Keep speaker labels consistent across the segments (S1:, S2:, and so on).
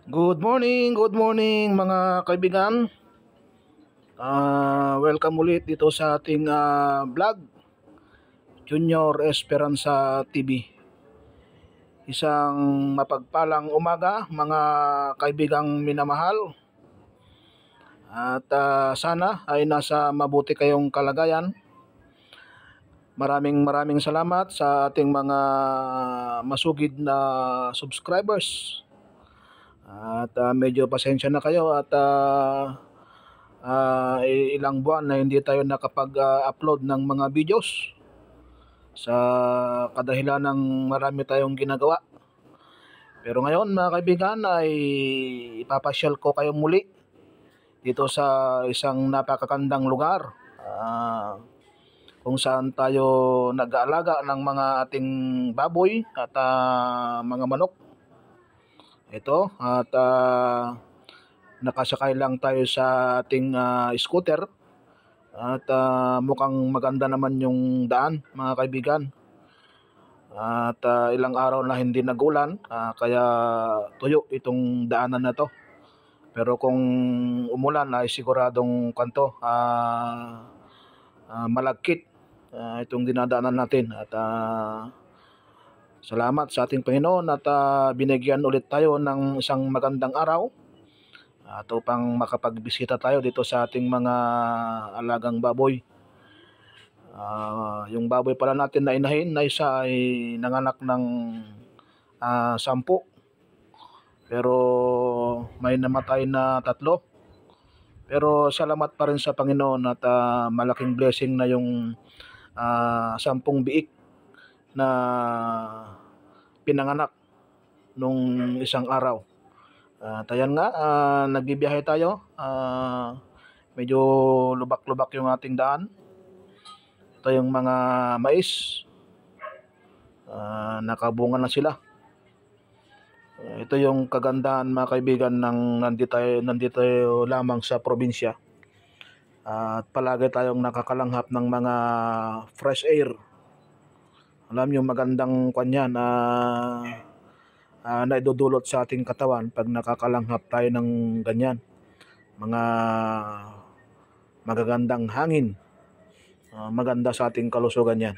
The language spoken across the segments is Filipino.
S1: Good morning mga kaibigan. Welcome ulit dito sa ating vlog, Junior Esperanza TV. Isang mapagpalang umaga mga kaibigang minamahal. At sana ay nasa mabuti kayong kalagayan. Maraming salamat sa ating mga masugid na subscribers. At medyo pasensya na kayo at ilang buwan na hindi tayo nakapag-upload ng mga videos sa kadahilan ng marami tayong ginagawa. Pero ngayon mga kaibigan ay ipapasyal ko kayo muli dito sa isang napakagandang lugar kung saan tayo nag-aalaga ng mga ating baboy at mga manok. Ito at nakasakay lang tayo sa ating scooter at mukhang maganda naman yung daan mga kaibigan. At ilang araw na hindi nagulan kaya tuyo itong daanan na to. Pero kung umulan ay siguradong malagkit itong dinadaanan natin. At salamat sa ating Panginoon at binigyan ulit tayo ng isang magandang araw at upang makapagbisita tayo dito sa ating mga alagang baboy. Yung baboy pala natin na inahin na isa ay nanganak ng 10, pero may namatay na 3. Pero salamat pa rin sa Panginoon at malaking blessing na yung 10 biik na pinanganak nung isang araw. At ayan nga, nagbibiyahe tayo. Medyo lubak-lubak yung ating daan. Ito yung mga mais. Nakabunga na sila. Ito yung kagandahan mga kaibigan ng nandito tayo lamang sa probinsya. At palagi tayong nakakalanghap ng mga fresh air. Alam niyo magandang kanya na naidudulot sa ating katawan pag nakakalanghap tayo ng ganyan. Mga magagandang hangin. Maganda sa ating kalusugan yan.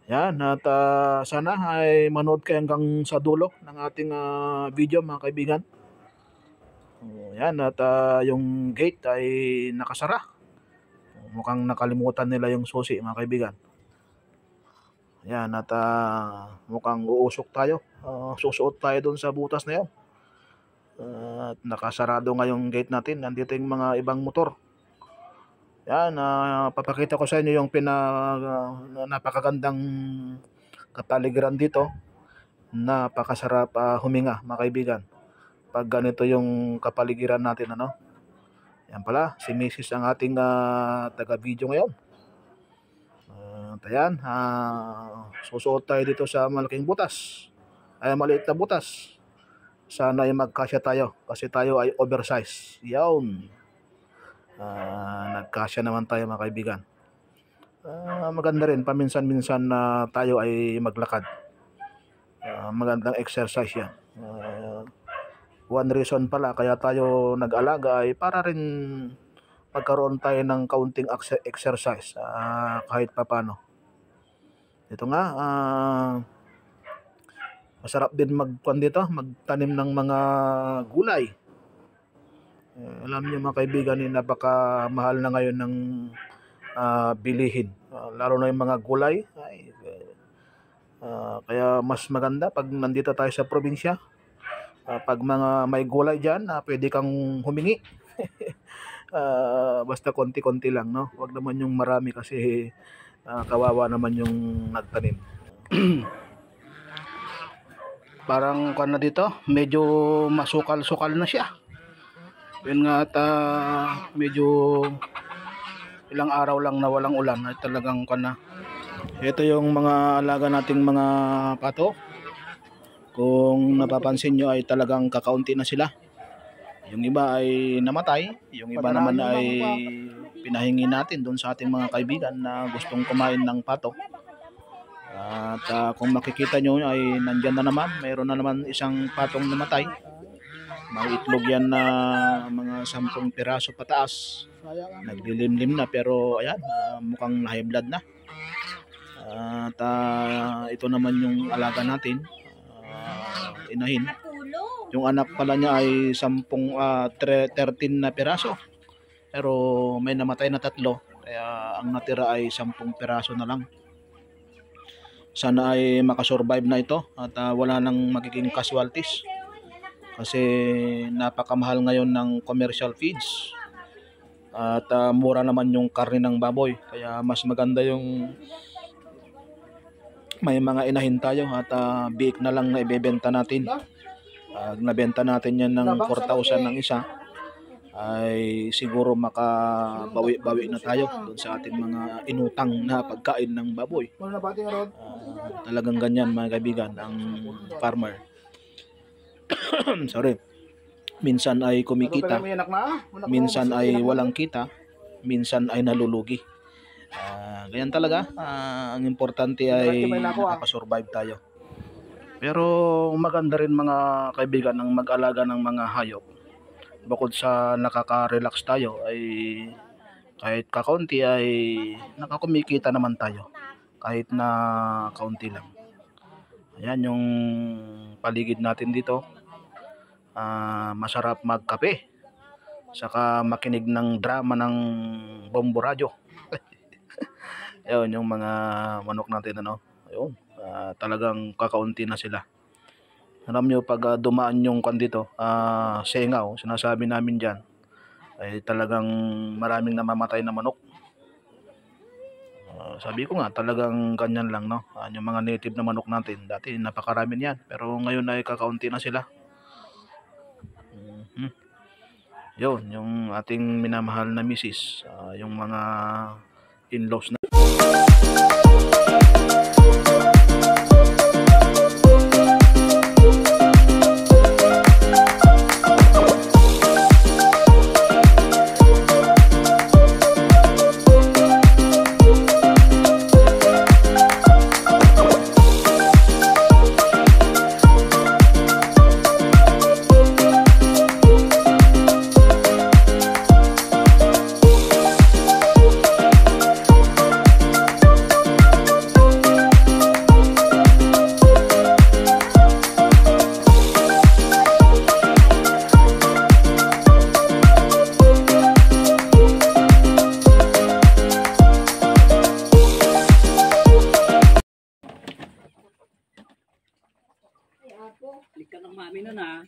S1: Yan, at sana ay manood kayo hanggang sa dulo ng ating video mga kaibigan. Yan, at yung gate ay nakasara. Mukhang nakalimutan nila yung susi mga kaibigan. Yan, at mukhang uusok tayo. Susuot tayo dun sa butas na yun. At nakasarado nga yung gate natin. Nandito yung mga ibang motor. Yan, papakita ko sa inyo yung napakagandang kapaligiran dito. Napakasarap huminga mga kaibigan. Pag ganito yung kapaligiran natin, ano? Yan pala, si Mrs. ang ating taga-video ngayon. Ayan, susuot tayo dito sa malaking butas. Ay, maliit na butas. Sana ay magkasya tayo kasi tayo ay oversize. Yan. Nagkasya naman tayo mga kaibigan. Maganda rin, paminsan-minsan na tayo ay maglakad. Magandang exercise yan. One reason pala kaya tayo nag-alaga ay para rin magkaroon tayo ng kaunting exercise kahit papano. Ito nga, masarap din magtanim ng mga gulay. Alam niyo mga kaibigan, napakamahal na ngayon ng bilihin. Lalo na yung mga gulay. Kaya mas maganda pag nandito tayo sa probinsya. Pag mga may gulay dyan, pwede kang humingi. Basta konti-konti lang, no? Huwag naman yung marami kasi kawawa naman yung nagtanim. Parang na dito, medyo masukal-sukal na siya. Yun nga at medyo ilang araw lang na walang ulan ay talagang na. Ito yung mga alaga nating mga pato. Kung napapansin nyo ay talagang kakaunti na sila. Yung iba ay namatay, yung iba naman ay pinahingi natin doon sa ating mga kaibigan na gustong kumain ng pato. At kung makikita nyo ay nandyan na naman, mayroon na naman isang patong namatay. May itlog yan na mga 10 piraso pataas. Naglilimlim na pero ayan, mukhang high blood na. At ito naman yung alaga natin, inahin. Yung anak pala niya ay 13 na piraso. Pero may namatay na 3, kaya ang natira ay 10 piraso na lang. Sana ay makasurvive na ito at wala nang magiging casualties. Kasi napakamahal ngayon ng commercial feeds. At mura naman yung karne ng baboy. Kaya mas maganda yung may mga inahin tayo at biik na lang na ibebenta natin. Nabenta natin yan ng 4,000 ng isa, ay siguro makabawi-bawi na tayo doon sa ating mga inutang na pagkain ng baboy. Talagang ganyan mga kaibigan ang farmer. Sorry. Minsan ay kumikita, minsan ay walang kita, minsan ay nalulugi. Ganyan talaga. Ang importante ay nakakasurvive tayo. Pero maganda rin mga kaibigan ang mag-alaga ng mga hayop. Bukod sa nakaka-relax tayo ay kahit kakaunti ay nakakumikita naman tayo. Kahit na kaunti lang. Ayan yung paligid natin dito. Masarap magkape. Saka makinig ng drama ng Bombo Radio. Ayun yung mga manok natin ano. Ayun. Talagang kakaunti na sila. Alam nyo pag dumaan yung dito, sengaw, sinasabi namin dyan, ay talagang maraming namamatay na manok. Sabi ko nga, talagang ganyan lang, no? Yung mga native na manok natin, dati napakarami niyan, pero ngayon ay kakaunti na sila. Yun, yung ating minamahal na misis, yung mga in-laws na.
S2: Likat ng mami nun ha.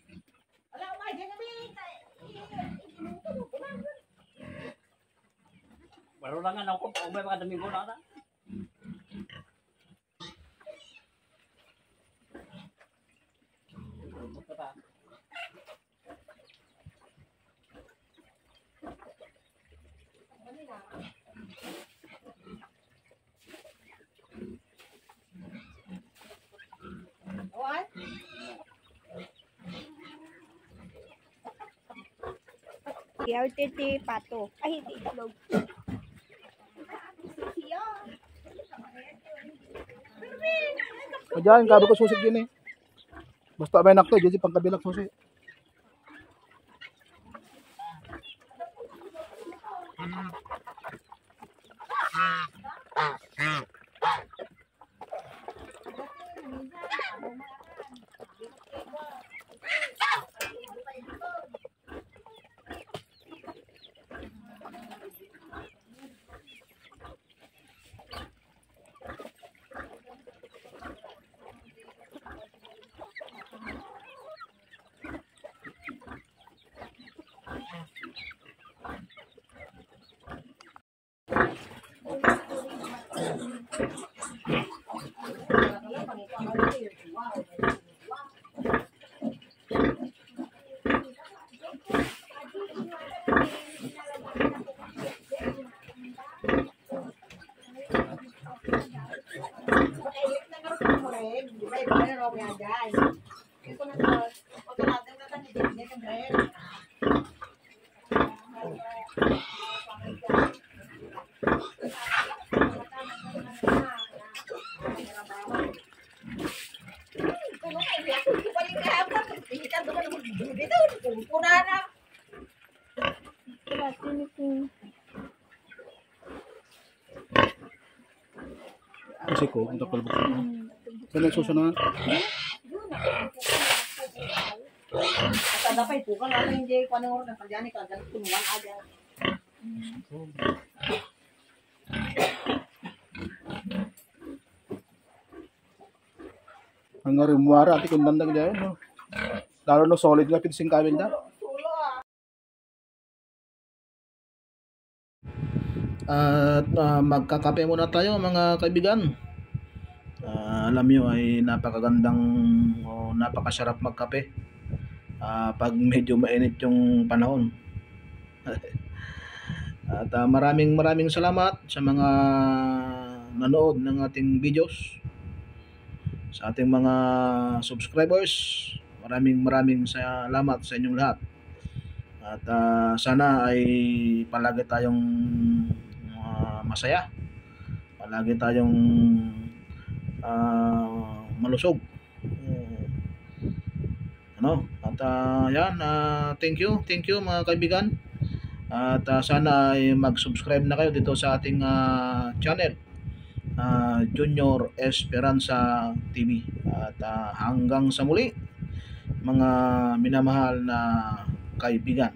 S2: Baro lang nga ako, kung may mga Domingo na ata.
S3: RTT pato. Ay, hindi itlog.
S1: Diyan, gabi ko susi yun eh. Basta may nakto, dyan si pangkabilak susi. Kasi ko, ang tapal ba? Kailan susunod?
S4: Kada pa ito kan ano hindi ko ano na kanya ni kada tunuan aja.
S1: Ang nga rimuara, ati kung bandag dyan, no? Lalo no solid nga pinsing kamin da. At magkakape muna tayo mga kaibigan. Alam nyo ay napakagandang o napakasarap magkape pag medyo mainit yung panahon. At maraming salamat sa mga nanood ng ating videos, sa ating mga subscribers. Maraming salamat sa inyong lahat. At sana ay palagi tayong masaya, palagi tayong malusog. At yan, thank you mga kaibigan. At sana ay mag-subscribe na kayo dito sa ating channel, Junior Esperanza TV. At hanggang sa muli mga minamahal na kaibigan.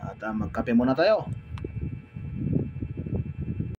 S1: At magkape muna tayo.